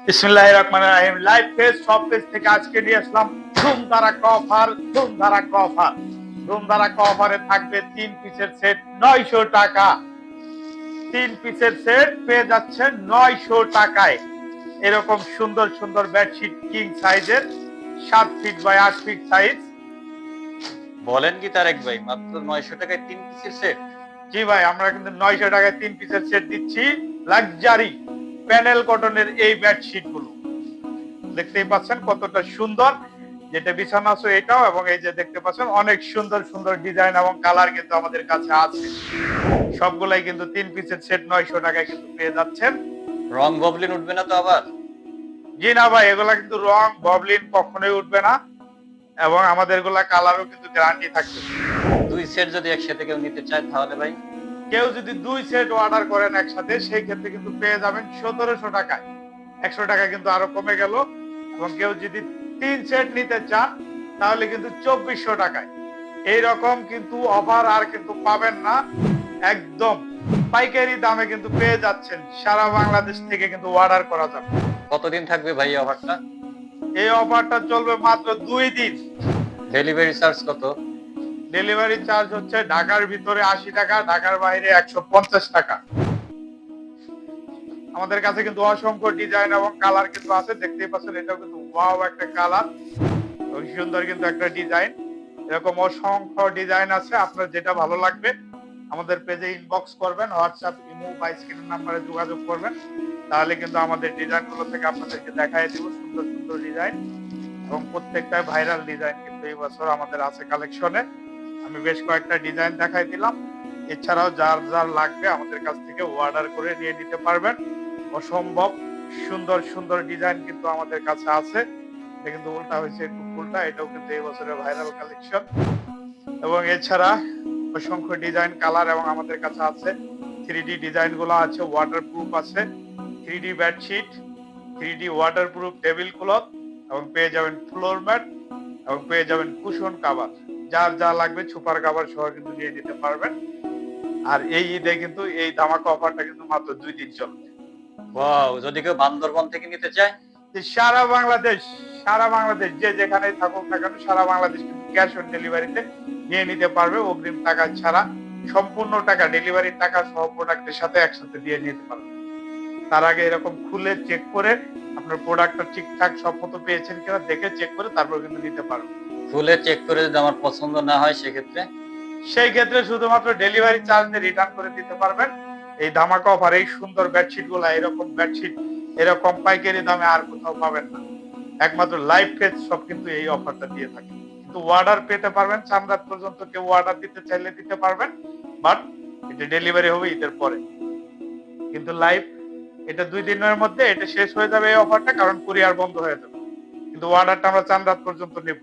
বিসমিল্লাহির রহমানির রহিম। Live page সব পেজ থেকে আজকে নিয়ে আসলাম ধুম ধারাক্কা অফার। ধুম ধারাক্কা অফারে থাকবে 3 পিসের সেট 900 টাকা। 3 পিসের সেট পেয়ে যাচ্ছেন 900 টাকায়। এরকম সুন্দর সুন্দর বেডশিট কিং সাইজের 7 ফিট বাই 8 ফিট সাইজ। বলেন কি তারেক ভাই, মাত্র 900 টাকায় 3 পিসের সেট? জি ভাই, আমরা কিন্তু 900 টাকায় 3 পিসের সেট দিচ্ছি। লাক্সারি প্যানেল কটনের এই বেডশিট গুলো দেখতেই পাচ্ছেন কতটা সুন্দর, যেটা বিছানা আছে এটাও, এবং এই যে দেখতে পাচ্ছেন অনেক সুন্দর সুন্দর ডিজাইন এবং কালার কিন্তু আমাদের কাছে আছে। সবগুলাই কিন্তু 3 পিসের সেট 900 টাকায় কিন্তু পেয়ে যাচ্ছেন। রং গবলিন উঠবে না তো আবার? জি না ভাই, এগুলা কিন্তু রং ববলিন কখনোই উঠবে না, এবং আমাদের গুলা কালারও কিন্তু গ্যারান্টি থাকবে। 2 সেট যদি একসাথে কেউ নিতে চায় তাহলে ভাই? কেউ যদি 2 সেট অর্ডার করেন একসাথে, সেই ক্ষেত্রে কিন্তু পেয়ে যাবেন 1700 টাকায়। 100 টাকা কিন্তু আরো কমে গেল। এবং কেউ যদি 3 সেট নিতে চান তাহলে কিন্তু 2400 টাকায়। এইরকম কিন্তু অফার আর কিন্তু পাবেন না। একদম পাইকারি দামে কিন্তু পেয়ে যাচ্ছেন। সারা বাংলাদেশ থেকে কিন্তু অর্ডার করা যাবে। কতদিন থাকবে ভাই এই অফারটা? এই অফারটা চলবে মাত্র 2 দিন। ডেলিভারি চার্জ কত? ডেলিভারি চার্জ হচ্ছে ঢাকার ভিতরে 80 টাকা, ঢাকার বাইরে 150 টাকা। আমাদের কাছে কিন্তু অসংখ্য ডিজাইন এবং কালার কিন্তু আছে, দেখতেই পাচ্ছেন এটাও কিন্তু ওয়াও একটা কালার, খুব সুন্দর কিন্তু একটা ডিজাইন। এরকম অসংখ্য ডিজাইন আছে, আপনার যেটা ভালো লাগবে আমাদের পেজে ইনবক্স করবেন, হোয়াটসঅ্যাপ, ইমো বা স্ক্রিনের নাম্বারে যোগাযোগ করবেন, তাহলে কিন্তু আমাদের ডিজাইন গুলো থেকে আপনাদেরকে দেখাই দিব সুন্দর সুন্দর ডিজাইন, এবং প্রত্যেকটাই ভাইরাল ডিজাইন কিন্তু এই বছর আমাদের আছে কালেকশনে। আমি বেশ কয়েকটা ডিজাইন দেখাই দিলাম। এছাড়াও যার যার লাগবে আমাদের কাছ থেকে অর্ডার করে নিয়ে নিতে পারবেন। অসম্ভব সুন্দর সুন্দর ডিজাইন কিন্তু আমাদের কাছে আছে। এটা কিন্তু উল্টা হয়েছে একটু উল্টা, এটাও কিন্তু এই বছরের ভাইরাল কালেকশন। এবং এছাড়া অসংখ্য ডিজাইন কালার এবং আমাদের কাছে আছে। 3D ডিজাইন গুলো আছে, ওয়াটারপ্রুফ আছে, 3D bedsheet, 3D waterproof table cloth, এবং পেয়ে যাবেন ফ্লোর ম্যাট, এবং পেয়ে যাবেন কুশন কভার। যার যা লাগবে সুপার কভার সহ কিন্তু নিয়ে নিতে পারবেন। আর এই ঈদে কিন্তু এই ধামাকা অফারটা কিন্তু মাত্র 2 দিন চলবে। ওয়াও, যদি কেউ বান্দরবন থেকে নিতে চায়? সারা বাংলাদেশ, সারা বাংলাদেশ যে যেখানে থাকুক না কেন, সারা বাংলাদেশ কিন্তু ক্যাশ অন ডেলিভারিতে নিয়ে নিতে পারবে, অগ্রিম টাকা ছাড়া। সম্পূর্ণ টাকা ডেলিভারির টাকা সহ প্রোডাক্টের সাথে একসাথে দিয়ে নিতে পারবে। তার আগে এরকম খুলে চেক করে আপনার প্রোডাক্টটা ঠিকঠাক সব মতো পেয়েছেন কিনা দেখে চেক করে তারপর কিন্তু নিতে পারবে। খুলে চেক করে যদি আমার পছন্দ না হয় সেক্ষেত্রে? সেই ক্ষেত্রে শুধুমাত্র ডেলিভারি চার্জ দিয়ে রিটার্ন করে দিতে পারবেন। এই ধামাকা অফার, এই সুন্দর বেডশিট গুলা, এরকম বেডশিট এরকম পাইকারি দামে আর কোথাও পাবেন না। একমাত্র লাইভ পেজ সব কিন্তু এই অফারটা দিয়ে থাকে। কিন্তু অর্ডার পেতে পারবেন, 4 রাত পর্যন্ত কেউ অর্ডার দিতে চাইলে দিতে পারবেন, বাট এটা ডেলিভারি হবে ঈদের পরে। কিন্তু লাইভ এটা 2 দিনের মধ্যে এটা শেষ হয়ে যাবে এই অফারটা, কারণ কুরিয়ার বন্ধ হয়ে যাবে। কিন্তু অর্ডারটা আমরা 4 রাত পর্যন্ত নেব।